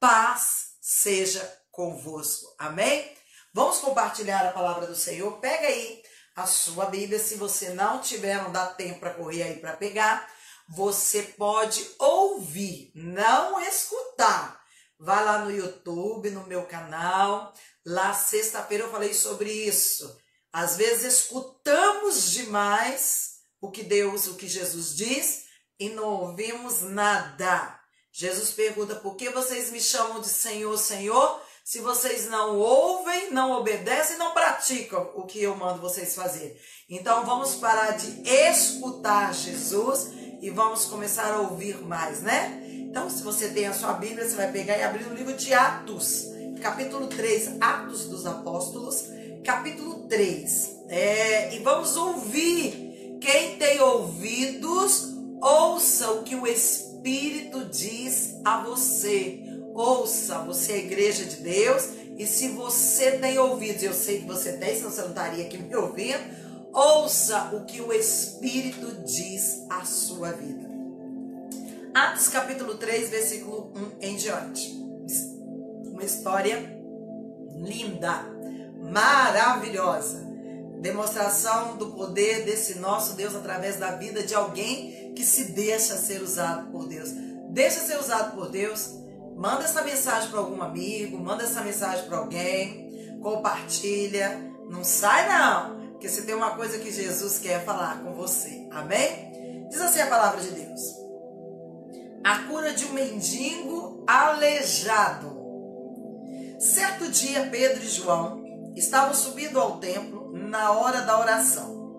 paz seja convosco. Amém? Vamos compartilhar a palavra do Senhor. Pega aí a sua Bíblia. Se você não tiver, não dá tempo para correr aí para pegar, você pode ouvir, não escutar. Vai lá no YouTube, no meu canal. Lá sexta-feira eu falei sobre isso. Às vezes escutamos demais o que Jesus diz e não ouvimos nada. Jesus pergunta: por que vocês me chamam de Senhor, Senhor, se vocês não ouvem, não obedecem, não praticam o que eu mando vocês fazer? Então vamos parar de escutar Jesus e vamos começar a ouvir mais, né? Então, se você tem a sua Bíblia, você vai pegar e abrir no livro de Atos, capítulo 3, Atos dos Apóstolos, capítulo 3. E vamos ouvir. Quem tem ouvidos, ouça o que o Espírito diz a você. Ouça, você é a igreja de Deus, e se você tem ouvidos, eu sei que você tem, senão você não estaria aqui me ouvindo, ouça o que o Espírito diz à sua vida. Atos capítulo 3, versículo 1 em diante. Uma história linda, maravilhosa. Demonstração do poder desse nosso Deus através da vida de alguém que se deixa ser usado por Deus. Deixa ser usado por Deus. Manda essa mensagem para algum amigo, manda essa mensagem para alguém, compartilha. Não sai não, porque você tem uma coisa que Jesus quer falar com você. Amém? Diz assim a palavra de Deus. A cura de um mendigo aleijado. Certo dia, Pedro e João estavam subindo ao templo na hora da oração.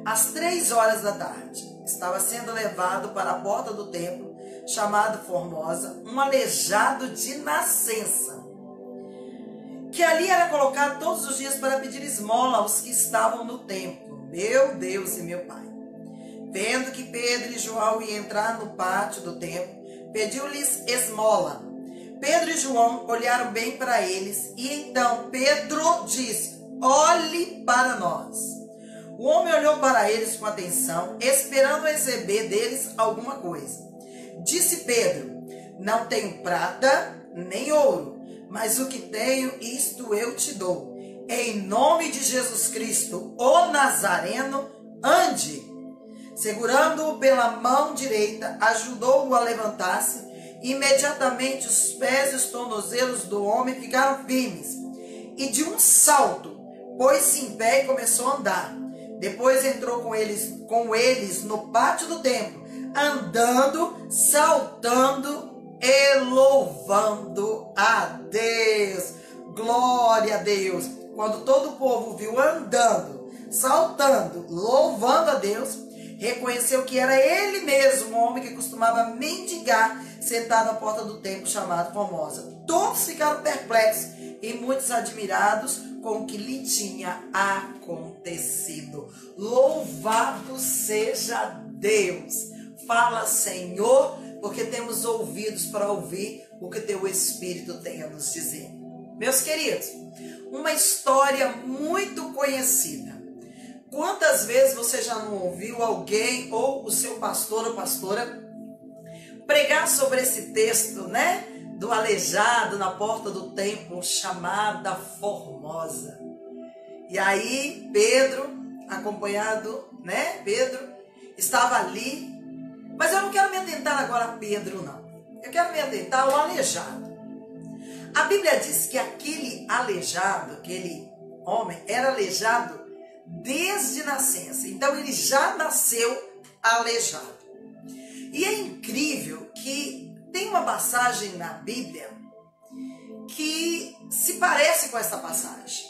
Às 3 horas da tarde, estava sendo levado para a porta do templo, chamado Formosa, um aleijado de nascença, que ali era colocado todos os dias para pedir esmola aos que estavam no templo. Meu Deus e meu Pai. Vendo que Pedro e João iam entrar no pátio do templo, pediu-lhes esmola. Pedro e João olharam bem para eles, e então Pedro disse: olhe para nós. O homem olhou para eles com atenção, esperando receber deles alguma coisa. Disse Pedro: não tenho prata nem ouro, mas o que tenho, isto eu te dou. Em nome de Jesus Cristo, o Nazareno, ande. Segurando-o pela mão direita, ajudou-o a levantar-se. Imediatamente os pés e os tornozelos do homem ficaram firmes. E de um salto, pôs-se em pé e começou a andar. Depois entrou com eles no pátio do templo, andando, saltando e louvando a Deus. Glória a Deus. Quando todo o povo viu andando, saltando, louvando a Deus, reconheceu que era ele mesmo, o homem que costumava mendigar, sentado à porta do templo chamado Formosa. Todos ficaram perplexos e muitos admirados com o que lhe tinha acontecido. Louvado seja Deus. Fala, Senhor, porque temos ouvidos para ouvir o que teu Espírito tem a nos dizer. Meus queridos, uma história muito conhecida. Quantas vezes você já não ouviu alguém ou o seu pastor ou pastora pregar sobre esse texto, né? Do aleijado na porta do templo chamada Formosa. E aí Pedro, acompanhado, né? Pedro estava ali. Mas eu não quero me atentar agora a Pedro, não. Eu quero me atentar ao aleijado. A Bíblia diz que aquele aleijado, aquele homem, era aleijado desde nascença. Então ele já nasceu aleijado. E é incrível que tem uma passagem na Bíblia que se parece com essa passagem.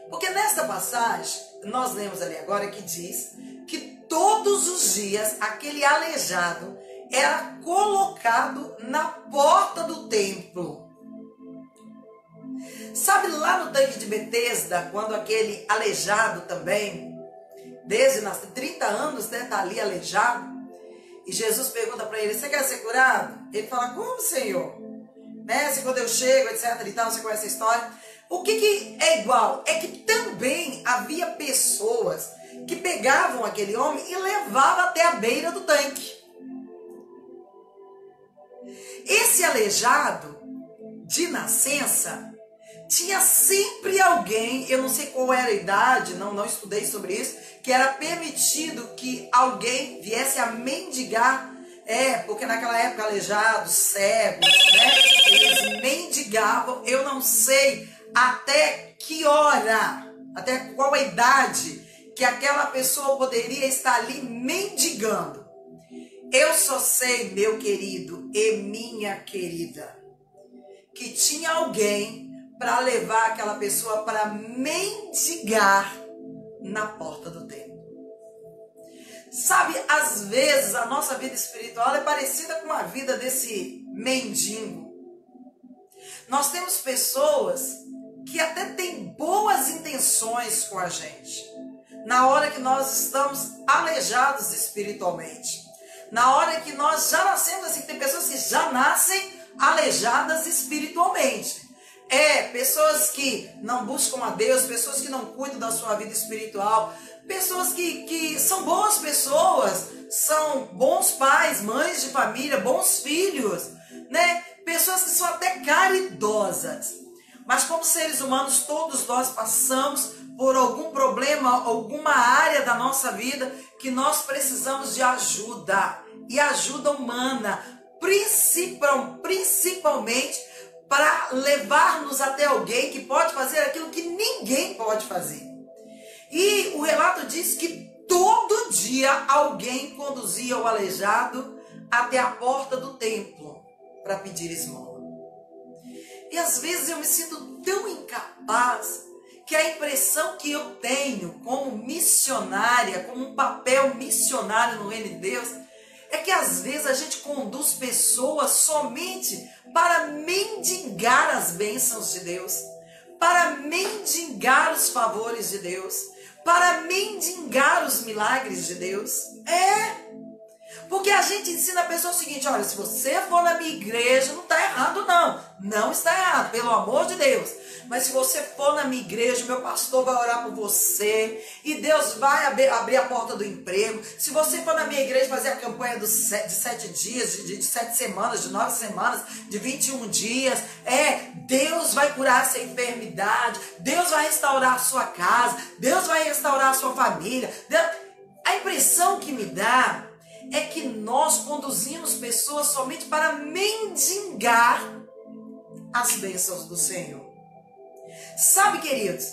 Porque nesta passagem, nós lemos ali agora que diz que todos os dias aquele aleijado era colocado na porta do templo. Sabe lá no tanque de Betesda, quando aquele aleijado também, desde 30 anos, né, tá ali aleijado, e Jesus pergunta para ele: você quer ser curado? Ele fala: como, Senhor? Né? Se quando eu chego, etc e tal, você conhece a história. O que é igual? É que também havia pessoas que pegavam aquele homem e levavam até a beira do tanque. Esse aleijado, de nascença, tinha sempre alguém, eu não sei qual era a idade, não estudei sobre isso, que era permitido que alguém viesse a mendigar, porque naquela época aleijados, cegos, né, eles mendigavam, eu não sei até que hora, até qual a idade que aquela pessoa poderia estar ali mendigando. Eu só sei, meu querido e minha querida, que tinha alguém para levar aquela pessoa para mendigar na porta do templo. Sabe, às vezes a nossa vida espiritual é parecida com a vida desse mendigo. Nós temos pessoas que até têm boas intenções com a gente, na hora que nós estamos aleijados espiritualmente, na hora que nós já nascemos assim. Tem pessoas que já nascem aleijadas espiritualmente. Pessoas que não buscam a Deus, pessoas que não cuidam da sua vida espiritual, pessoas que são boas pessoas, são bons pais, mães de família, bons filhos, né? Pessoas que são até caridosas. Mas como seres humanos, todos nós passamos por algum problema, alguma área da nossa vida que nós precisamos de ajuda. E ajuda humana, principalmente para levar-nos até alguém que pode fazer aquilo que ninguém pode fazer. E o relato diz que todo dia alguém conduzia o aleijado até a porta do templo para pedir esmola. E às vezes eu me sinto tão incapaz que a impressão que eu tenho como missionária, como um papel missionário no reino de Deus, é que às vezes a gente conduz pessoas somente para mendigar as bênçãos de Deus, para mendigar os favores de Deus, para mendigar os milagres de Deus. Porque a gente ensina a pessoa o seguinte: olha, se você for na minha igreja, não está errado não. Não está errado, pelo amor de Deus. Mas se você for na minha igreja, meu pastor vai orar por você. E Deus vai abrir a porta do emprego. Se você for na minha igreja fazer a campanha de 7 dias, de 7 semanas, de 9 semanas, de 21 dias. Deus vai curar essa enfermidade. Deus vai restaurar a sua casa. Deus vai restaurar a sua família. A impressão que me dá é que nós conduzimos pessoas somente para mendigar as bênçãos do Senhor. Sabe, queridos,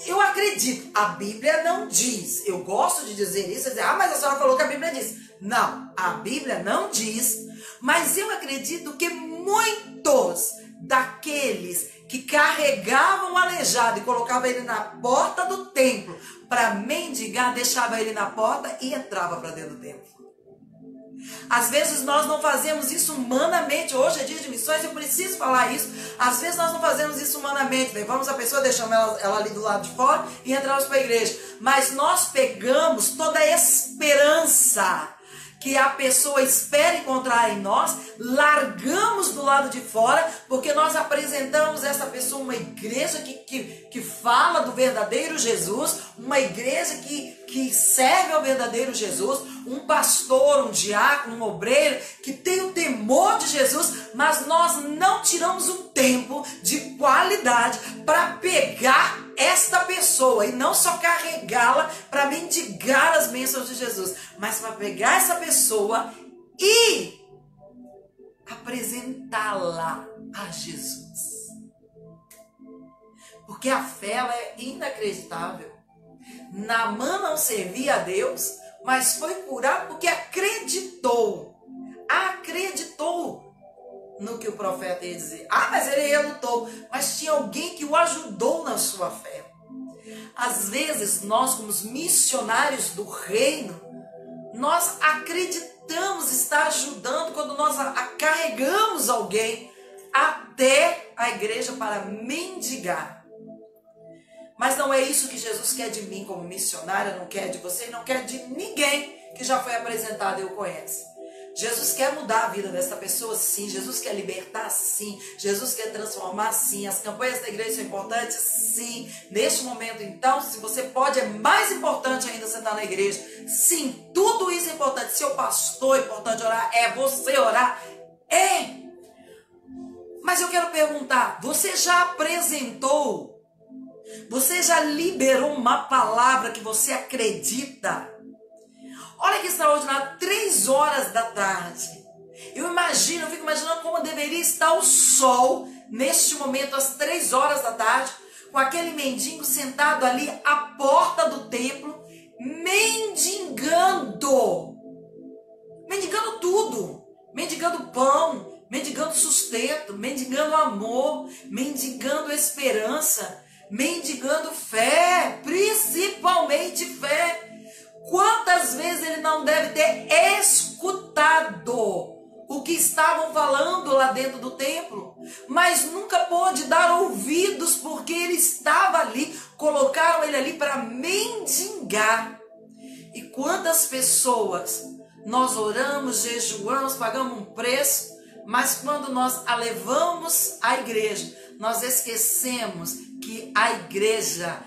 eu acredito, a Bíblia não diz, eu gosto de dizer isso, mas a senhora falou que a Bíblia diz. Não, a Bíblia não diz, mas eu acredito que muitos daqueles que carregavam o aleijado e colocavam ele na porta do templo para mendigar, deixava ele na porta e entrava para dentro do templo. Às vezes nós não fazemos isso humanamente. Hoje é dia de missões, eu preciso falar isso. Às vezes nós não fazemos isso humanamente. Levamos a pessoa, deixamos ela ali do lado de fora e entramos para a igreja. Mas nós pegamos toda a esperança que a pessoa espera encontrar em nós, largamos do lado de fora, porque nós apresentamos essa pessoa uma igreja que fala do verdadeiro Jesus, uma igreja que serve ao verdadeiro Jesus, um pastor, um diácono, um obreiro, que tem o temor de Jesus, mas nós não tiramos um tempo de qualidade para pegar esta pessoa e não só carregá-la para mendigar as bênçãos de Jesus, mas para pegar essa pessoa e apresentá-la a Jesus. Porque a fé ela é inacreditável. Naamã não servia a Deus, mas foi curado porque acreditou no que o profeta ia dizer. Mas ele relutou, mas tinha alguém que o ajudou na sua fé. Às vezes nós, como os missionários do reino, nós acreditamos estar ajudando quando nós carregamos alguém até a igreja para mendigar. Mas não é isso que Jesus quer de mim como missionária, não quer de você, não quer de ninguém que já foi apresentado e o conhece. Jesus quer mudar a vida dessa pessoa, sim. Jesus quer libertar, sim. Jesus quer transformar, sim. As campanhas da igreja são importantes, sim. Neste momento, então, se você pode, é mais importante ainda você estar na igreja. Sim, tudo isso é importante. Seu pastor é importante orar, você orar. Mas eu quero perguntar, você já apresentou? Você já liberou uma palavra que você acredita? Olha que extraordinário, 3 horas da tarde. Eu fico imaginando como deveria estar o sol neste momento, às 3 horas da tarde, com aquele mendigo sentado ali à porta do templo, mendigando tudo, mendigando pão, mendigando sustento, mendigando amor, mendigando esperança, mendigando fé, principalmente fé. Quantas vezes ele não deve ter escutado o que estavam falando lá dentro do templo, mas nunca pôde dar ouvidos porque ele estava ali, colocaram ele ali para mendigar. E quantas pessoas nós oramos, jejuamos, pagamos um preço, mas quando nós a levamos à igreja, nós esquecemos que a igreja,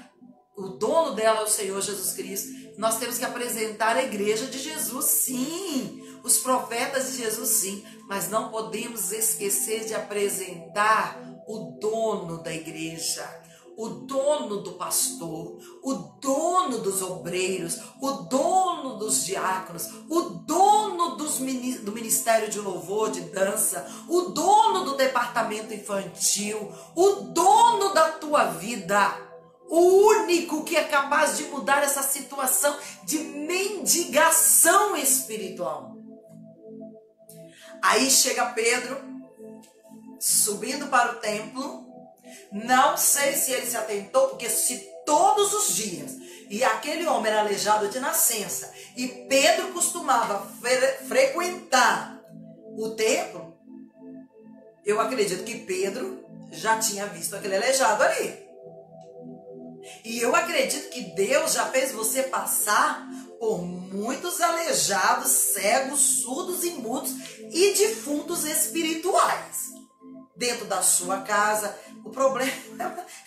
o dono dela é o Senhor Jesus Cristo. Nós temos que apresentar a igreja de Jesus, sim. Os profetas de Jesus, sim. Mas não podemos esquecer de apresentar o dono da igreja, o dono do pastor, o dono dos obreiros, o dono dos diáconos, o dono do ministério de louvor, de dança, o dono do departamento infantil, o dono da tua vida. O único que é capaz de mudar essa situação de mendigação espiritual. Aí chega Pedro, subindo para o templo. Não sei se ele se atentou, porque se todos os dias, e aquele homem era aleijado de nascença, e Pedro costumava frequentar o templo, eu acredito que Pedro já tinha visto aquele aleijado ali. E eu acredito que Deus já fez você passar por muitos aleijados, cegos, surdos e mudos e defuntos espirituais dentro da sua casa. O problema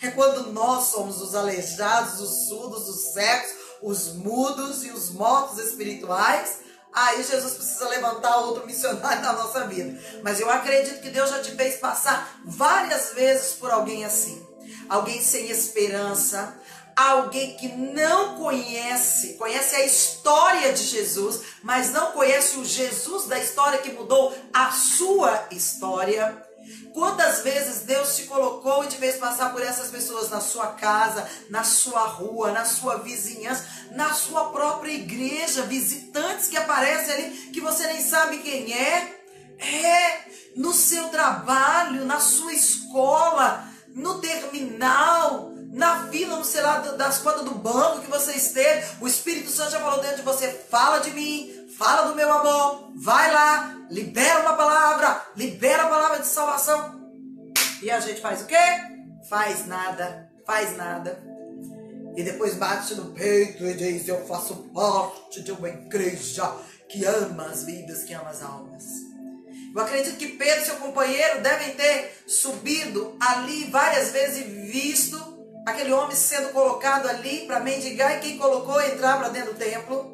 é quando nós somos os aleijados, os surdos, os cegos, os mudos e os mortos espirituais. Aí Jesus precisa levantar outro missionário na nossa vida. Mas eu acredito que Deus já te fez passar várias vezes por alguém assim. Alguém sem esperança, alguém que não conhece a história de Jesus, mas não conhece o Jesus da história que mudou a sua história. Quantas vezes Deus te colocou e te fez passar por essas pessoas na sua casa, na sua rua, na sua vizinhança, na sua própria igreja, visitantes que aparecem ali que você nem sabe quem é, no seu trabalho, na sua escola, no terminal, na fila, não sei lá, das contas do banco que você esteve. O Espírito Santo já falou dentro de você: fala de mim, fala do meu amor, vai lá, libera uma palavra, libera a palavra de salvação. E a gente faz o quê? Faz nada. E depois bate no peito e diz: eu faço parte de uma igreja que ama as vidas, que ama as almas. Eu acredito que Pedro e seu companheiro devem ter subido ali várias vezes e visto aquele homem sendo colocado ali para mendigar, e quem colocou entrar para dentro do templo.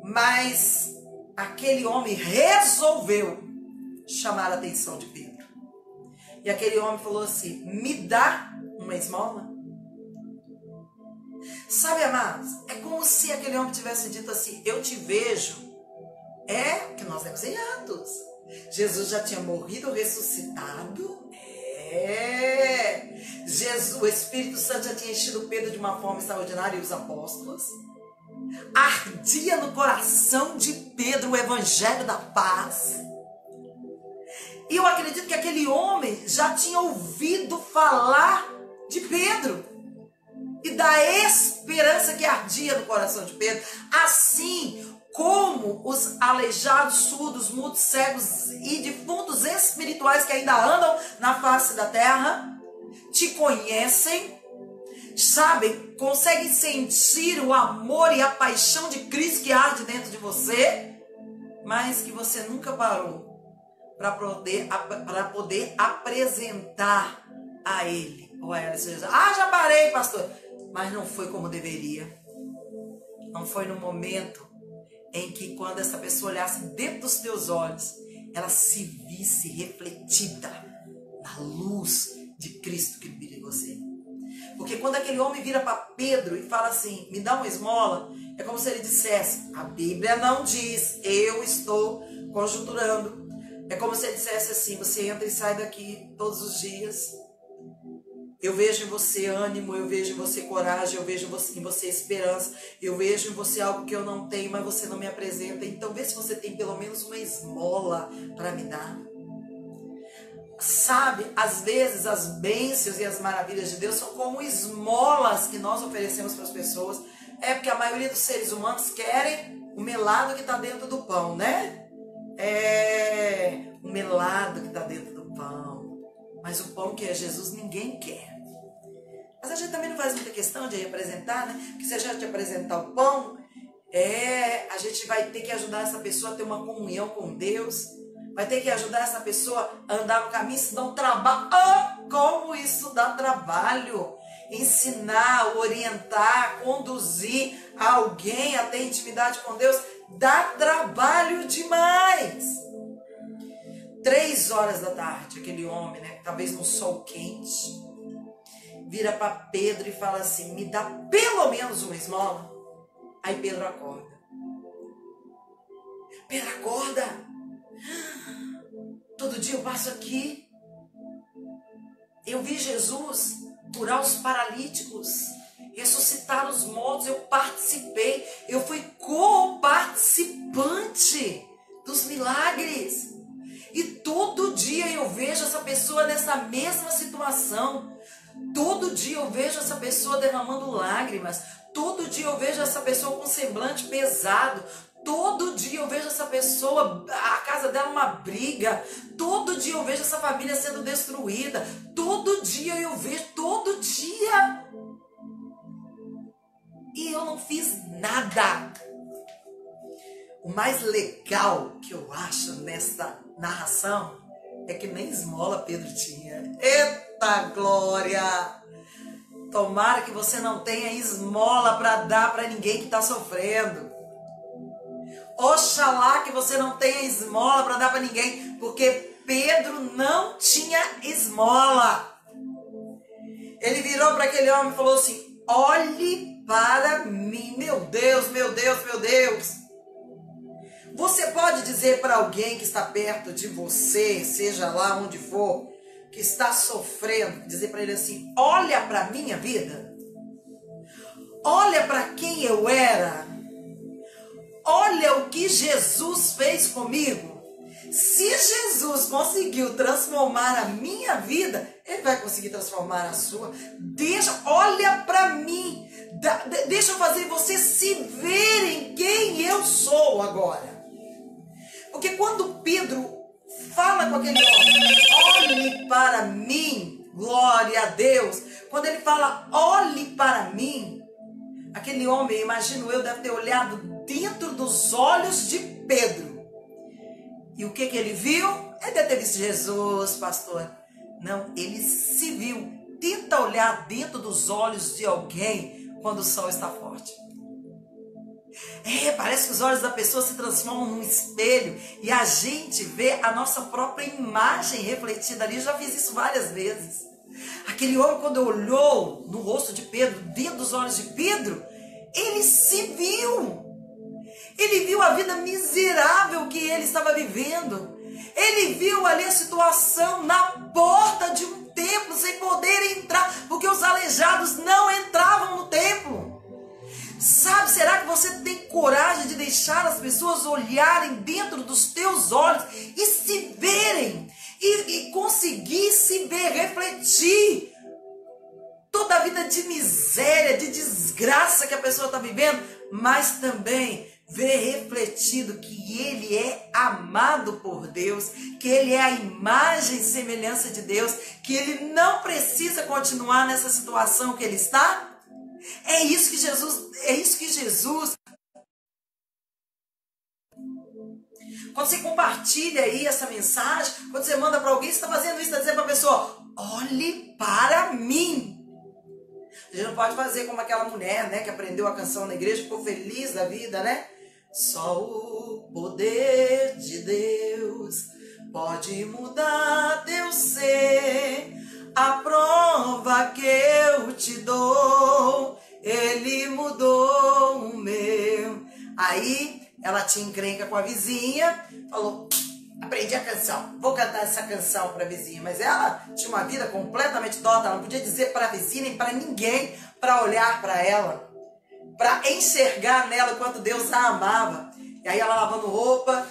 Mas aquele homem resolveu chamar a atenção de Pedro. E aquele homem falou assim: me dá uma esmola. Sabe, amados, é como se aquele homem tivesse dito assim: eu te vejo. Que nós lemos em Atos. Jesus já tinha morrido, ressuscitado. O Espírito Santo já tinha enchido Pedro de uma forma extraordinária, e os apóstolos. Ardia no coração de Pedro o evangelho da paz. E eu acredito que aquele homem já tinha ouvido falar de Pedro e da esperança que ardia no coração de Pedro. Assim como os aleijados, surdos, mudos, cegos e defuntos espirituais que ainda andam na face da terra te conhecem, sabem, conseguem sentir o amor e a paixão de Cristo que arde dentro de você, mas que você nunca parou para poder apresentar a Ele ou a ela. Já parei, pastor, mas não foi como deveria. Não foi no momento em que, quando essa pessoa olhasse dentro dos teus olhos, ela se visse refletida aquele homem vira para Pedro e fala assim, me dá uma esmola, é como se ele dissesse, a Bíblia não diz, eu estou conjunturando. É como se ele dissesse assim, você entra e sai daqui todos os dias. Eu vejo em você ânimo, eu vejo em você coragem, eu vejo em você esperança, eu vejo em você algo que eu não tenho, mas você não me apresenta. Então vê se você tem pelo menos uma esmola para me dar. Sabe, às vezes as bênçãos e as maravilhas de Deus são como esmolas que nós oferecemos para as pessoas. É porque a maioria dos seres humanos querem o melado que está dentro do pão, né? O melado que está dentro do pão. Mas o pão que é Jesus ninguém quer. Mas a gente também não faz muita questão de representar, né? Porque se a gente apresentar o pão, a gente vai ter que ajudar essa pessoa a ter uma comunhão com Deus. Vai ter que ajudar essa pessoa a andar no caminho, isso dá um trabalho. Como isso dá trabalho! Ensinar, orientar, conduzir alguém a ter intimidade com Deus, dá trabalho demais. 3 horas da tarde, aquele homem, né, talvez no sol quente, vira para Pedro e fala assim, me dá pelo menos uma esmola. Aí Pedro acorda. Pedro acorda. Todo dia eu passo aqui. Eu vi Jesus curar os paralíticos, ressuscitar os mortos. Eu participei. Eu fui co-participante dos milagres. E todo dia eu vejo essa pessoa nessa mesma situação. Todo dia eu vejo essa pessoa derramando lágrimas. Todo dia eu vejo essa pessoa com semblante pesado. Todo dia eu vejo essa pessoa, a casa dela uma briga. Todo dia eu vejo essa família sendo destruída. Todo dia eu vejo, todo dia. E eu não fiz nada. O mais legal que eu acho nesta narração é que nem esmola Pedro tinha. Eita glória! Tomara que você não tenha esmola para dar para ninguém que está sofrendo. Oxalá que você não tenha esmola para dar para ninguém, porque Pedro não tinha esmola. Ele virou para aquele homem e falou assim, olhe para mim. Meu Deus, meu Deus, meu Deus. Você pode dizer para alguém que está perto de você, seja lá onde for, que está sofrendo, dizer para ele assim, olha para a minha vida, olha para quem eu era, olha o que Jesus fez comigo. Se Jesus conseguiu transformar a minha vida, Ele vai conseguir transformar a sua. Olha para mim, deixa eu fazer você se ver em quem eu sou agora. Porque quando Pedro fala com aquele homem, olhe para mim, glória a Deus. Quando ele fala, olhe para mim, aquele homem, imagino eu, deve ter olhado dentro dos olhos de Pedro. E o que ele viu? Ele deve ter visto Jesus, pastor. Não, ele se viu. Tenta olhar dentro dos olhos de alguém quando o sol está forte. Parece que os olhos da pessoa se transformam num espelho e a gente vê a nossa própria imagem refletida ali. Eu já fiz isso várias vezes. Aquele homem, quando olhou no rosto de Pedro, dentro dos olhos de Pedro, ele se viu. Ele viu a vida miserável que ele estava vivendo. Ele viu ali a situação na porta de um templo sem poder entrar, porque os aleijados não entravam no templo. Sabe, será que você tem coragem de deixar as pessoas olharem dentro dos teus olhos e se verem, e conseguir se ver, refletir toda a vida de miséria, de desgraça que a pessoa está vivendo, mas também ver refletido que ele é amado por Deus, que ele é a imagem e semelhança de Deus, que ele não precisa continuar nessa situação que ele está? É isso que Jesus. Quando você compartilha aí essa mensagem, quando você manda para alguém, você está fazendo isso, está dizendo para a pessoa, olhe para mim. A gente não pode fazer como aquela mulher, né, que aprendeu a canção na igreja, ficou feliz da vida, né? Só o poder de Deus pode mudar teu ser. A prova que eu te dou ela tinha encrenca com a vizinha, falou, aprendi a canção, vou cantar essa canção para a vizinha. Mas ela tinha uma vida completamente torta, ela não podia dizer para a vizinha nem para ninguém para olhar para ela, para enxergar nela o quanto Deus a amava. E aí ela lavando roupa,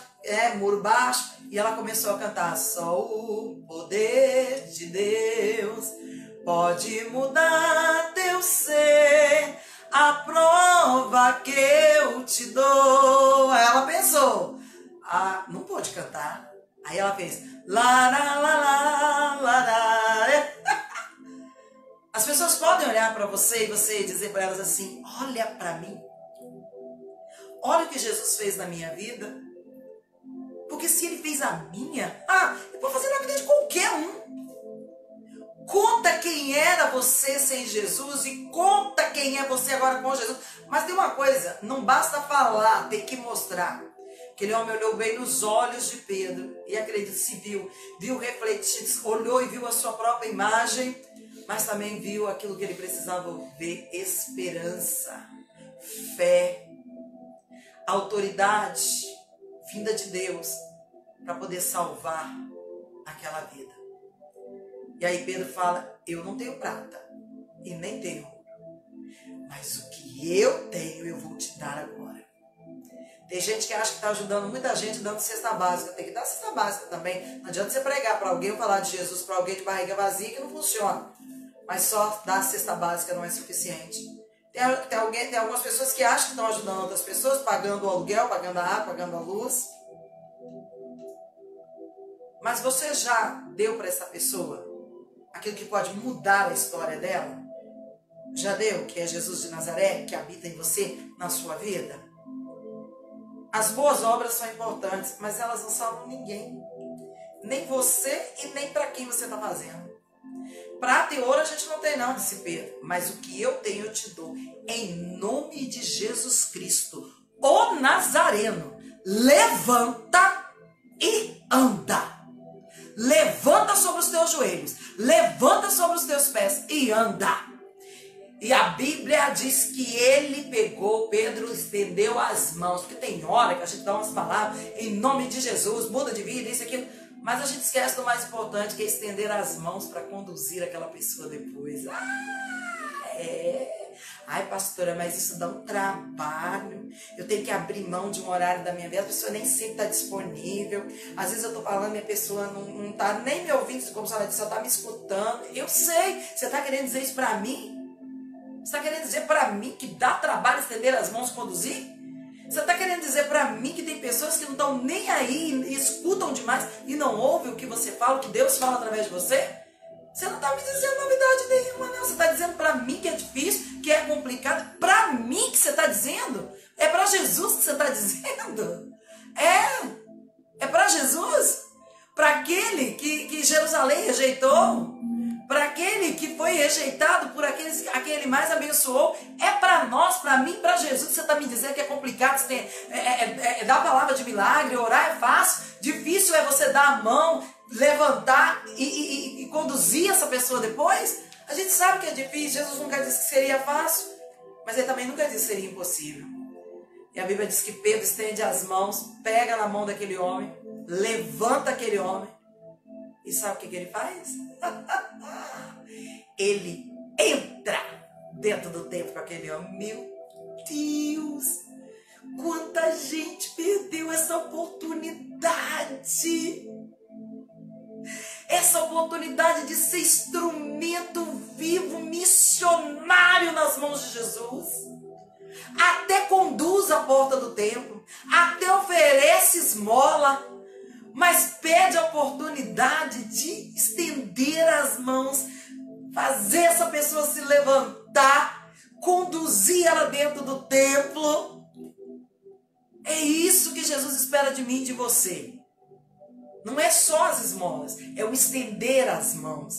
muro baixo, e ela começou a cantar, só o poder de Deus pode mudar teu ser, a prova que eu te dou. Aí ela pensou, não pode cantar. Aí ela fez, lá, lá, lá, lá, lá, lá. As pessoas podem olhar para você e você dizer para elas assim, olha para mim, olha o que Jesus fez na minha vida. Porque se ele fez a minha, ele pode fazer na vida de qualquer um. Conta quem era você sem Jesus e conta quem é você agora com Jesus. Mas tem uma coisa, não basta falar, tem que mostrar. Aquele homem olhou bem nos olhos de Pedro e acredito se viu refletido, olhou e viu a sua própria imagem, mas também viu aquilo que ele precisava ver, esperança, fé, autoridade vinda de Deus para poder salvar aquela vida. E aí Pedro fala, eu não tenho prata e nem tenho ouro, mas o que eu tenho eu vou te dar agora. Tem gente que acha que está ajudando muita gente dando cesta básica, tem que dar cesta básica também. Não adianta você pregar para alguém ou falar de Jesus para alguém de barriga vazia que não funciona. Mas só dar cesta básica não é suficiente. Tem algumas pessoas que acham que estão ajudando outras pessoas, pagando o aluguel, pagando a água, pagando a luz. Mas você já deu para essa pessoa aquilo que pode mudar a história dela? Já deu, que é Jesus de Nazaré, que habita em você, na sua vida? As boas obras são importantes, mas elas não salvam ninguém. Nem você e nem para quem você está fazendo. Prata e ouro a gente não tem não, disse Pedro. Mas o que eu tenho eu te dou. Em nome de Jesus Cristo, o Nazareno, levanta e anda. Levanta sobre os teus joelhos, levanta sobre os teus pés e anda. E a Bíblia diz que ele pegou, Pedro estendeu as mãos, porque tem hora que a gente dá umas palavras, em nome de Jesus, muda de vida, isso e aquilo, mas a gente esquece do mais importante, que é estender as mãos para conduzir aquela pessoa depois. Ai, pastora, mas isso dá um trabalho. Eu tenho que abrir mão de um horário da minha vida. A pessoa nem sempre está disponível. Às vezes eu estou falando e a pessoa não está nem me ouvindo, como se ela disse, só está me escutando. Eu sei. Você está querendo dizer isso para mim? Você está querendo dizer para mim que dá trabalho estender as mãos e conduzir? Você está querendo dizer para mim que tem pessoas que não estão nem aí e escutam demais e não ouvem o que você fala, o que Deus fala através de você? Você não está me dizendo novidade nenhuma, não. Você está dizendo para mim que é difícil, que é complicado. Para mim que você está dizendo? É para Jesus que você está dizendo? É para Jesus? Para aquele que Jerusalém rejeitou? Para aquele que foi rejeitado por aqueles a quem ele mais abençoou? É para nós, para mim, para Jesus que você está me dizendo que é complicado? Dar a palavra de milagre, orar é fácil. Difícil é você dar a mão, levantar e conduzir essa pessoa depois? A gente sabe que é difícil. Jesus nunca disse que seria fácil, mas ele também nunca disse que seria impossível. E a Bíblia diz que Pedro estende as mãos, pega na mão daquele homem, levanta aquele homem. E sabe o que ele faz? Ele entra dentro do templo com aquele homem. Meu Deus! Quanta gente perdeu essa oportunidade! Essa oportunidade de ser instrumento vivo, missionário nas mãos de Jesus. Até conduz a porta do templo, até oferece esmola, mas pede a oportunidade de estender as mãos, fazer essa pessoa se levantar, conduzir ela dentro do templo. É isso que Jesus espera de mim e de você. Não é só as esmolas, é o estender as mãos,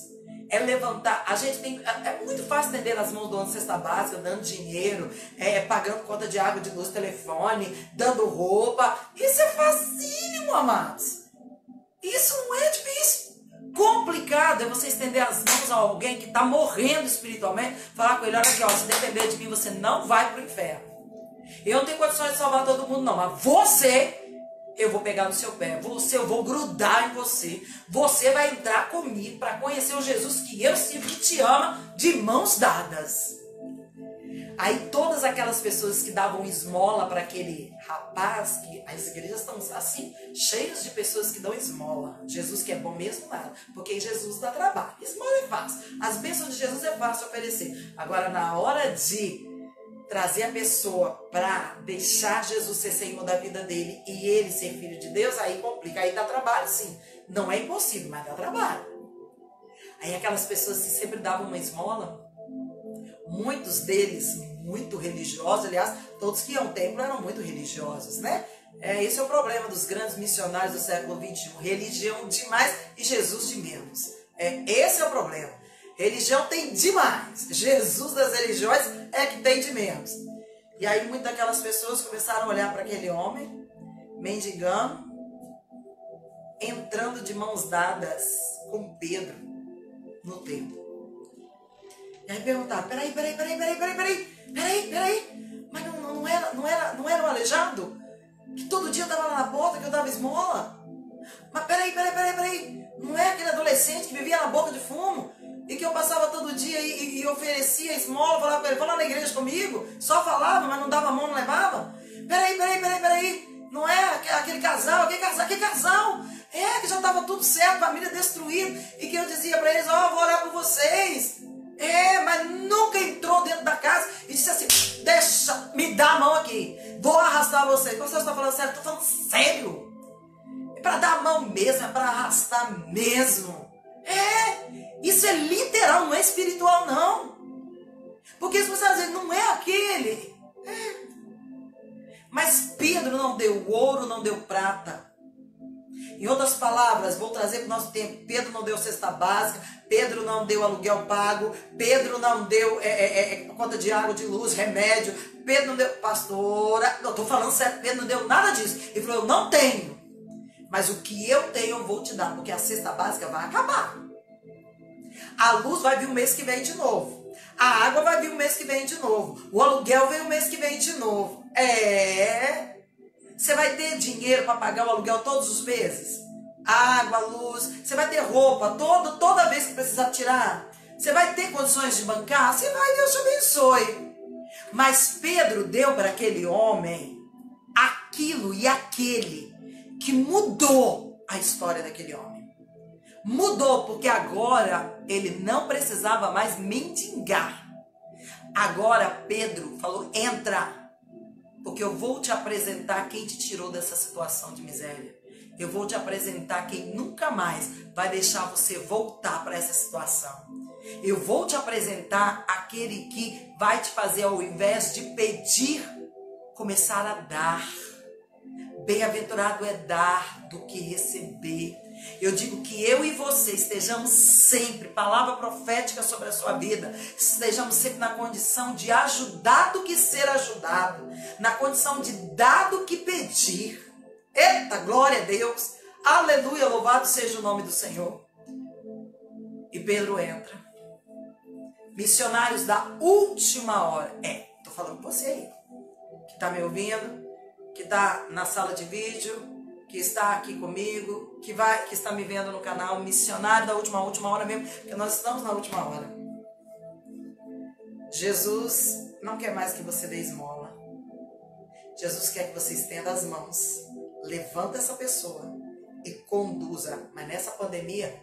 é levantar. A gente tem, é muito fácil estender as mãos dando cesta básica, dando dinheiro, pagando conta de água, de luz, telefone, dando roupa. Isso é facílimo, amados. Isso não é difícil. Complicado é você estender as mãos a alguém que está morrendo espiritualmente, falar com ele, olha aqui, ó, se depender de mim, você não vai para o inferno. Eu não tenho condições de salvar todo mundo, não. Mas você, eu vou pegar no seu pé. Você, eu vou grudar em você. Você vai entrar comigo para conhecer o Jesus que eu sirvo, que te ama, de mãos dadas. Aí todas aquelas pessoas que davam esmola para aquele rapaz, que as igrejas estão assim, cheias de pessoas que dão esmola. Jesus que é bom mesmo nada, porque Jesus dá trabalho. Esmola é fácil. As bênçãos de Jesus é fácil oferecer. Agora, na hora de trazer a pessoa para deixar Jesus ser Senhor da vida dele e ele ser filho de Deus, aí complica. Aí dá trabalho, sim. Não é impossível, mas dá trabalho. Aí aquelas pessoas que sempre davam uma esmola, muitos deles muito religiosos, aliás, todos que iam ao templo eram muito religiosos, né? Esse é o problema dos grandes missionários do século XXI. Religião demais e Jesus de menos. Esse é o problema. Religião tem demais. Jesus das religiões é que tem de menos. E aí muitas daquelas pessoas começaram a olhar para aquele homem, mendigando, entrando de mãos dadas com Pedro no templo. E aí perguntaram, peraí, mas não era um aleijado? Que todo dia estava lá na porta, que eu dava esmola? Mas peraí, não é aquele adolescente que vivia na boca de fumo? E que eu passava todo dia e oferecia esmola, falava para ele, vamos lá na igreja comigo? Só falava, mas não dava a mão, não levava? Peraí, não é aquele casal, que casal? Que já estava tudo certo, família destruída, e que eu dizia para eles, vou orar por vocês. Mas nunca entrou dentro da casa e disse assim, me dá a mão aqui, vou arrastar vocês. Você está falando sério? Estou falando sério. É para dar a mão mesmo, é para arrastar mesmo. Isso é literal, não é espiritual não. Porque se você vai dizer, não é aquele. Mas Pedro não deu ouro, não deu prata. Em outras palavras, vou trazer para o nosso tempo, Pedro não deu cesta básica, Pedro não deu aluguel pago, Pedro não deu conta de água, de luz, remédio, Pedro não deu, pastora, não estou falando sério, Pedro não deu nada disso. Ele falou, eu não tenho, mas o que eu tenho eu vou te dar, porque a cesta básica vai acabar. A luz vai vir o mês que vem de novo, a água vai vir o mês que vem de novo, o aluguel vem o mês que vem de novo. Você vai ter dinheiro para pagar o aluguel todos os meses? Água, luz, você vai ter roupa toda vez que precisar tirar? Você vai ter condições de bancar? Você vai, Deus te abençoe. Mas Pedro deu para aquele homem aquilo e aquele que mudou a história daquele homem. Mudou porque agora ele não precisava mais mendigar. Agora Pedro falou, entra. Porque eu vou te apresentar quem te tirou dessa situação de miséria. Eu vou te apresentar quem nunca mais vai deixar você voltar para essa situação. Eu vou te apresentar aquele que vai te fazer, ao invés de pedir, começar a dar. Bem-aventurado é dar do que receber. Eu digo que eu e você estejamos sempre, palavra profética sobre a sua vida, estejamos sempre na condição de ajudar do que ser ajudado, na condição de dar do que pedir. Eita, glória a Deus, aleluia, louvado seja o nome do Senhor. E Pedro entra. Missionários da última hora. Estou falando com você aí, que está me ouvindo, que está na sala de vídeo, que está aqui comigo, que está me vendo no canal, missionário da última hora mesmo, porque nós estamos na última hora. Jesus não quer mais que você dê esmola. Jesus quer que você estenda as mãos, levanta essa pessoa e conduza. Mas nessa pandemia,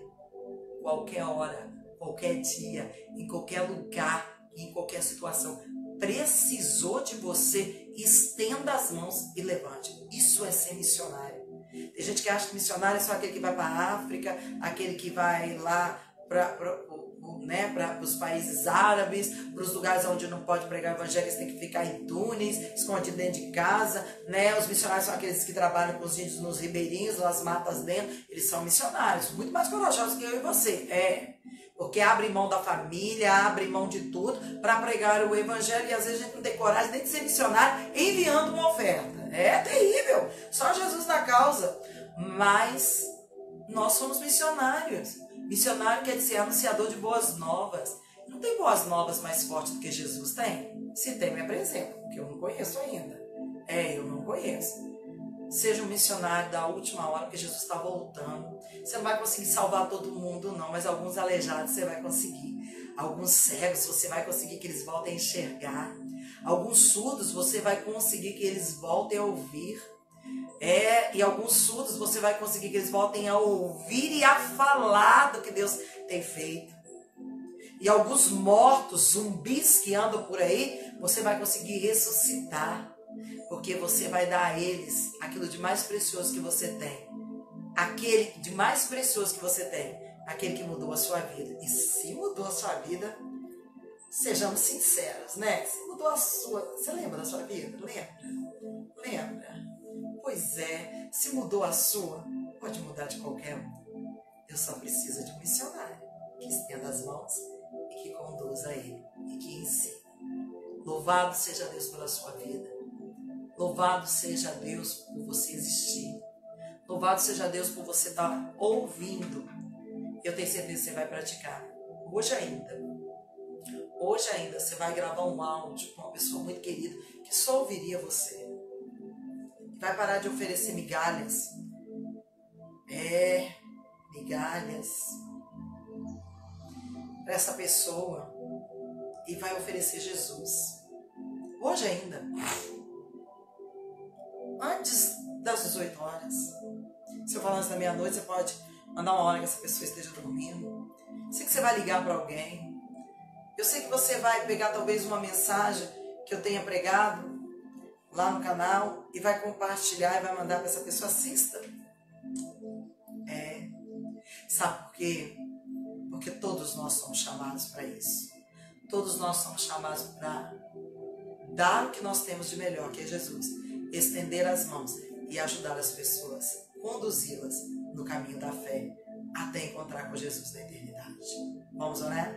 qualquer hora, qualquer dia, em qualquer lugar, em qualquer situação, precisou de você, estenda as mãos e levante. Isso é ser missionário. Tem gente que acha que missionário é só aquele que vai para a África, aquele que vai lá para os países árabes, para os lugares onde não pode pregar o evangelho, eles têm que ficar em túneis, escondido dentro de casa, né? Os missionários são aqueles que trabalham com os índios nos ribeirinhos, nas matas dentro, eles são missionários, muito mais corajosos que eu e você, porque abrem mão da família, abrem mão de tudo para pregar o evangelho, e às vezes a gente não tem coragem nem de ser missionário enviando uma oferta. É terrível, só Jesus na causa. Mas nós somos missionários. Missionário quer dizer anunciador de boas novas. Não tem boas novas mais fortes do que Jesus tem? Se tem, me apresenta, porque eu não conheço ainda. Eu não conheço. Seja um missionário da última hora, porque Jesus está voltando. Você não vai conseguir salvar todo mundo, não, mas alguns aleijados você vai conseguir. Alguns cegos você vai conseguir que eles voltem a enxergar. Alguns surdos você vai conseguir que eles voltem a ouvir. E alguns surdos você vai conseguir que eles voltem a ouvir e a falar do que Deus tem feito. E alguns mortos, zumbis que andam por aí, você vai conseguir ressuscitar. Porque você vai dar a eles aquilo de mais precioso que você tem. Aquele de mais precioso que você tem. Aquele que mudou a sua vida. E se mudou a sua vida, sejamos sinceros, né? Se mudou a sua... Você lembra da sua vida? Lembra? Pois é, se mudou a sua, pode mudar de qualquer um. Eu só preciso de um missionário que estenda as mãos e que conduza ele e que ensine. Louvado seja Deus pela sua vida. Louvado seja Deus por você existir. Louvado seja Deus por você estar ouvindo. Eu tenho certeza que você vai praticar. Hoje ainda você vai gravar um áudio com uma pessoa muito querida que só ouviria você. Vai parar de oferecer migalhas. Migalhas para essa pessoa e vai oferecer Jesus. Hoje ainda. Antes das 18 horas. Se eu falar antes da meia-noite, você pode mandar uma hora que essa pessoa esteja dormindo. Sei que você vai ligar para alguém. Eu sei que você vai pegar talvez uma mensagem que eu tenha pregado lá no canal e vai compartilhar e vai mandar para essa pessoa. Assista. Sabe por quê? Porque todos nós somos chamados para isso. Todos nós somos chamados para dar o que nós temos de melhor, que é Jesus. Estender as mãos e ajudar as pessoas, conduzi-las no caminho da fé, até encontrar com Jesus na eternidade. Vamos orar?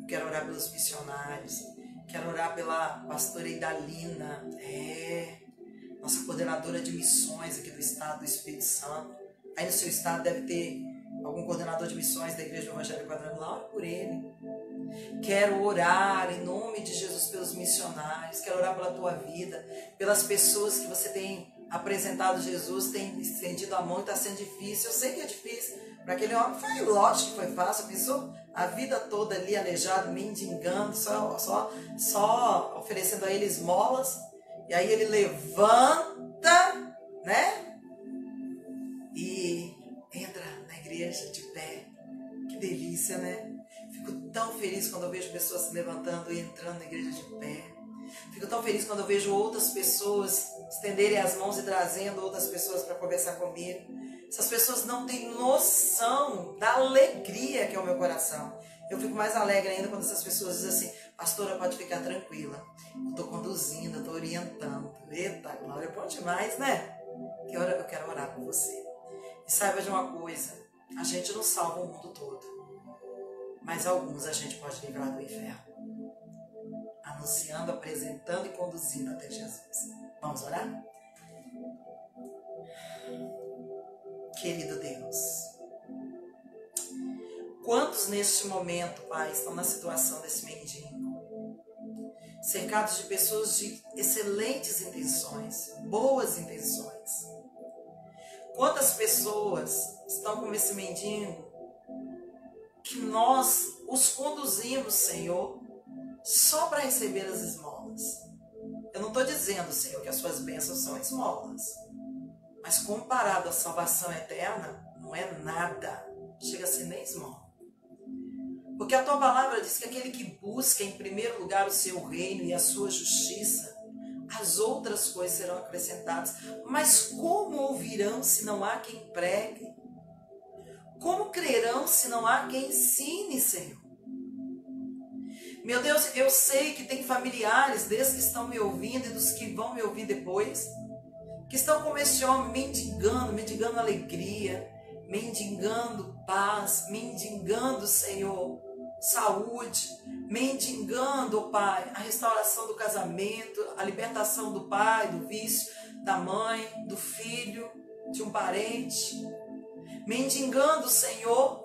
Quero orar pelos missionários, quero orar pela pastora Idalina, nossa coordenadora de missões aqui do estado do Espírito Santo. Aí no seu estado deve ter algum coordenador de missões da Igreja Evangélica Quadrangular, ora por ele. Quero orar em nome de Jesus pelos missionários, quero orar pela tua vida, pelas pessoas que você tem apresentado Jesus, tem estendido a mão e está sendo difícil. Eu sei que é difícil. Para aquele homem foi lógico que foi fácil, pensou a vida toda ali aleijado, mendigando, só oferecendo a ele esmolas, e aí ele levanta, né? E entra na igreja de pé. Que delícia, né? Fico tão feliz quando eu vejo pessoas se levantando e entrando na igreja de pé. Fico tão feliz quando eu vejo outras pessoas estenderem as mãos e trazendo outras pessoas para conversar comigo. Essas pessoas não têm noção da alegria que é o meu coração. Eu fico mais alegre ainda quando essas pessoas dizem assim: pastora, pode ficar tranquila, eu estou conduzindo, eu estou orientando. Eita, glória, é bom demais, né? Eu quero orar por você. E saiba de uma coisa, a gente não salva o mundo todo, mas alguns a gente pode livrar do inferno, anunciando, apresentando e conduzindo até Jesus. Vamos orar? Querido Deus, quantos neste momento, Pai, estão na situação desse mendigo, cercados de pessoas de excelentes intenções, boas intenções. Quantas pessoas estão como esse mendigo, que nós os conduzimos, Senhor, só para receber as esmolas. Eu não estou dizendo, Senhor, que as suas bênçãos são esmolas, mas comparado à salvação eterna, não é nada, chega a ser nem esmola. Porque a tua palavra diz que aquele que busca em primeiro lugar o seu reino e a sua justiça, as outras coisas serão acrescentadas. Mas como ouvirão se não há quem pregue? Como crerão se não há quem ensine, Senhor? Meu Deus, eu sei que tem familiares desses que estão me ouvindo e dos que vão me ouvir depois, que estão como esse homem, mendigando alegria, mendigando paz, mendigando, Senhor, saúde, mendigando, Pai, a restauração do casamento, a libertação do pai, do vício, da mãe, do filho, de um parente, mendigando, Senhor,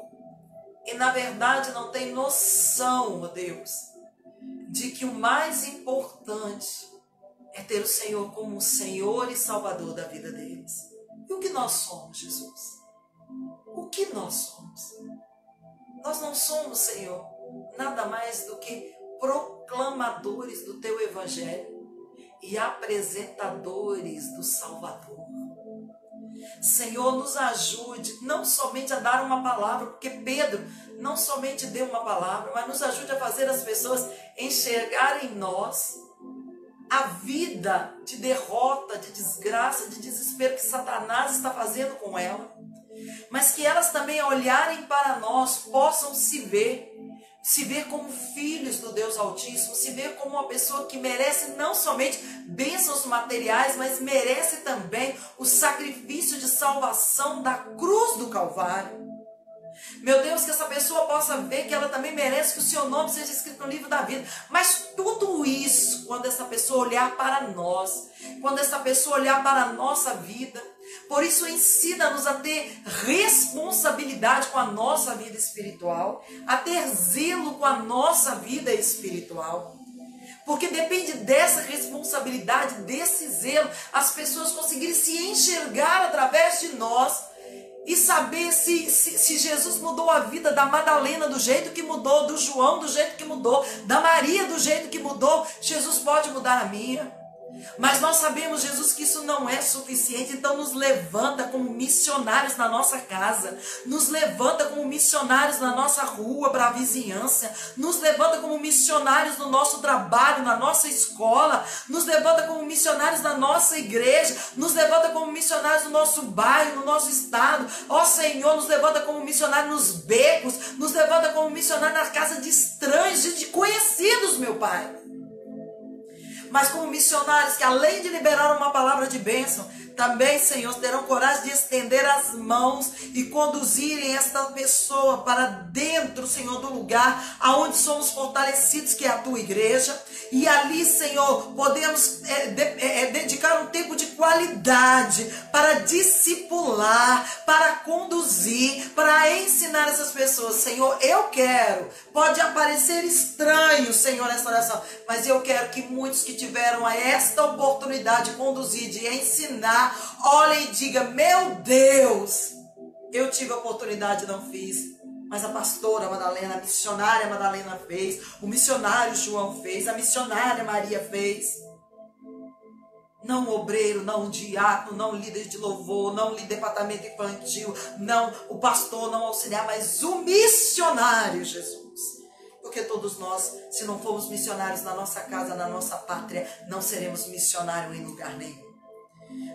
e na verdade não tem noção, ó Deus, de que o mais importante é ter o Senhor como o Senhor e Salvador da vida deles. E o que nós somos, Jesus? O que nós somos? Nós não somos, Senhor, nada mais do que proclamadores do Teu Evangelho e apresentadores do Salvador. Senhor, nos ajude não somente a dar uma palavra, porque Pedro não somente deu uma palavra, mas nos ajude a fazer as pessoas enxergarem em nós a vida de derrota, de desgraça, de desespero que Satanás está fazendo com ela, mas que elas também, ao olharem para nós, possam se ver como filhos do Deus Altíssimo, se ver como uma pessoa que merece não somente bênçãos materiais, mas merece também o sacrifício de salvação da cruz do Calvário. Meu Deus, que essa pessoa possa ver que ela também merece que o seu nome seja escrito no livro da vida. Mas tudo isso, quando essa pessoa olhar para nós, quando essa pessoa olhar para a nossa vida, por isso ensina-nos a ter responsabilidade com a nossa vida espiritual, a ter zelo com a nossa vida espiritual. Porque depende dessa responsabilidade, desse zelo, as pessoas conseguirem se enxergar através de nós e saber se Jesus mudou a vida da Madalena do jeito que mudou, do João do jeito que mudou, da Maria do jeito que mudou, Jesus pode mudar a minha. Mas nós sabemos, Jesus, que isso não é suficiente, então nos levanta como missionários na nossa casa, nos levanta como missionários na nossa rua, para a vizinhança, nos levanta como missionários no nosso trabalho, na nossa escola, nos levanta como missionários na nossa igreja, nos levanta como missionários no nosso bairro, no nosso estado. Ó Senhor, nos levanta como missionários nos becos, nos levanta como missionários na casa de estranhos, de conhecidos, meu Pai. Mas como missionários que, além de liberar uma palavra de bênção, também, Senhor, terão coragem de estender as mãos e conduzirem esta pessoa para dentro, Senhor, do lugar aonde somos fortalecidos, que é a Tua igreja. E ali, Senhor, podemos dedicar um tempo de qualidade para discipular, para conduzir, para ensinar essas pessoas. Senhor, eu quero, pode aparecer estranho, Senhor, nessa oração, mas eu quero que muitos que tiveram esta oportunidade de conduzir, de ensinar, olhem e digam: meu Deus, eu tive a oportunidade e não fiz, mas a pastora Madalena, a missionária Madalena fez, o missionário João fez, a missionária Maria fez. Não o obreiro, não o diácono, não o líder de louvor, não o líder de departamento infantil, não o pastor, não o auxiliar, mas o missionário, Jesus. Porque todos nós, se não formos missionários na nossa casa, na nossa pátria, não seremos missionários em lugar nenhum.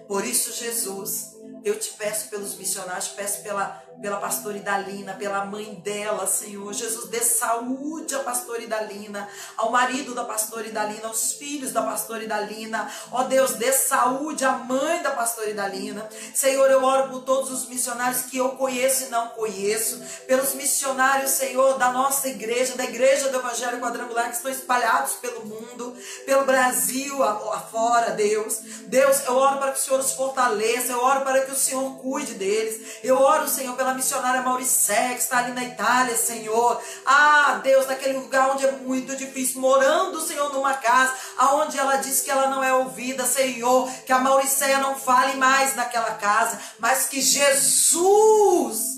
Por isso, Jesus, eu te peço pelos missionários, peço pela pastora Idalina, pela mãe dela, Senhor. Jesus, dê saúde à pastora Idalina, ao marido da pastora Idalina, aos filhos da pastora Idalina. Ó Deus, dê saúde à mãe da pastora Idalina. Senhor, eu oro por todos os missionários que eu conheço e não conheço, pelos missionários, Senhor, da nossa igreja, da igreja do Evangelho Quadrangular, que estão espalhados pelo mundo, pelo Brasil afora, Deus. Deus, eu oro para que o Senhor os fortaleça, eu oro para que o Senhor cuide deles. Eu oro, Senhor, pela missionária Mauricé, que está ali na Itália, Senhor. Ah, Deus, naquele lugar onde é muito difícil, morando, Senhor, numa casa, aonde ela diz que ela não é ouvida, Senhor, que a Mauricéia não fale mais naquela casa, mas que Jesus,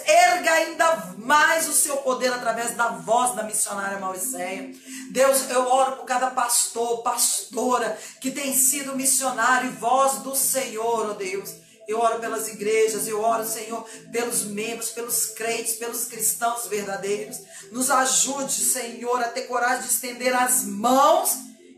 erga ainda mais o seu poder através da voz da missionária Mauricéia. Deus, eu oro por cada pastor, pastora, que tem sido missionário e voz do Senhor, ó Deus. Eu oro pelas igrejas, eu oro, Senhor, pelos membros, pelos crentes, pelos cristãos verdadeiros. Nos ajude, Senhor, a ter coragem de estender as mãos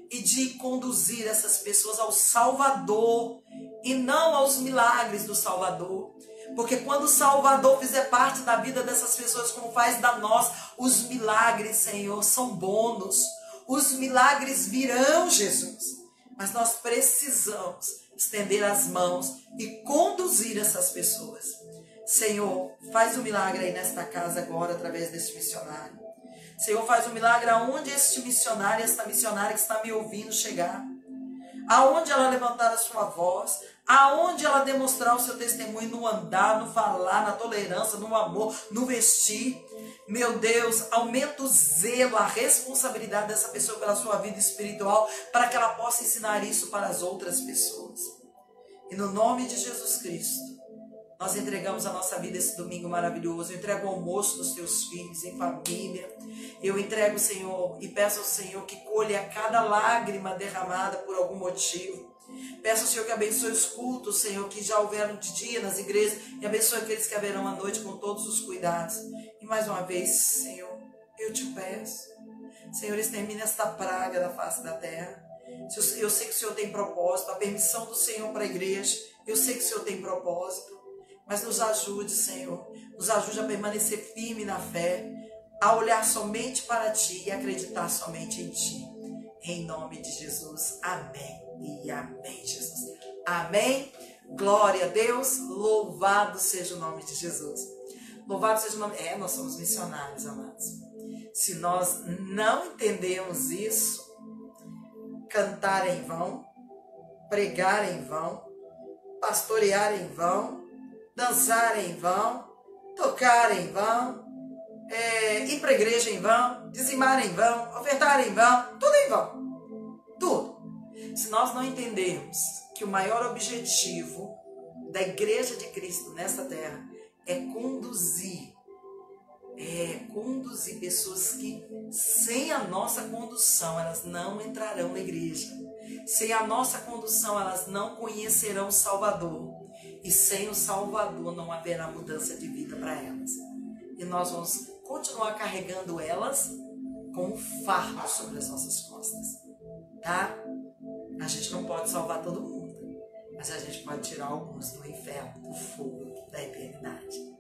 e de conduzir essas pessoas ao Salvador e não aos milagres do Salvador. Porque quando o Salvador fizer parte da vida dessas pessoas, como faz da nós, os milagres, Senhor, são bônus. Os milagres virão, Jesus. Mas nós precisamos estender as mãos e conduzir essas pessoas. Senhor, faz um milagre aí nesta casa agora, através deste missionário. Senhor, faz um milagre aonde este missionário, esta missionária que está me ouvindo chegar. Aonde ela levantar a sua voz, Aonde ela demonstrar o seu testemunho, no andar, no falar, na tolerância, no amor, no vestir. Meu Deus, aumenta o zelo, a responsabilidade dessa pessoa pela sua vida espiritual, para que ela possa ensinar isso para as outras pessoas. E no nome de Jesus Cristo, nós entregamos a nossa vida esse domingo maravilhoso. Eu entrego o almoço dos teus filhos em família. Eu entrego, Senhor, e peço ao Senhor que colha cada lágrima derramada por algum motivo. Peço ao Senhor que abençoe os cultos, Senhor, que já houveram de dia nas igrejas, e abençoe aqueles que haverão à noite com todos os cuidados. E mais uma vez, Senhor, eu te peço, Senhor, extermine esta praga da face da terra. Eu sei que o Senhor tem propósito, a permissão do Senhor para a igreja, eu sei que o Senhor tem propósito, mas nos ajude, Senhor, nos ajude a permanecer firme na fé, a olhar somente para Ti e acreditar somente em Ti. Em nome de Jesus, amém e amém, Jesus. Amém. Glória a Deus, louvado seja o nome de Jesus. Louvado seja o nome. Nós somos missionários, amados. Se nós não entendemos isso, cantar em vão, pregar em vão, pastorear em vão, dançar em vão, tocar em vão, ir para a igreja em vão, dizimar em vão, ofertar em vão, tudo em vão. Tudo. Se nós não entendermos que o maior objetivo da igreja de Cristo nesta terra é conduzir pessoas que, sem a nossa condução, elas não entrarão na igreja. Sem a nossa condução, elas não conhecerão o Salvador. E sem o Salvador não haverá mudança de vida para elas. E nós vamos continuar carregando elas com um fardo sobre as nossas costas. Tá? A gente não pode salvar todo mundo, mas a gente pode tirar alguns do inferno, do fogo, da eternidade.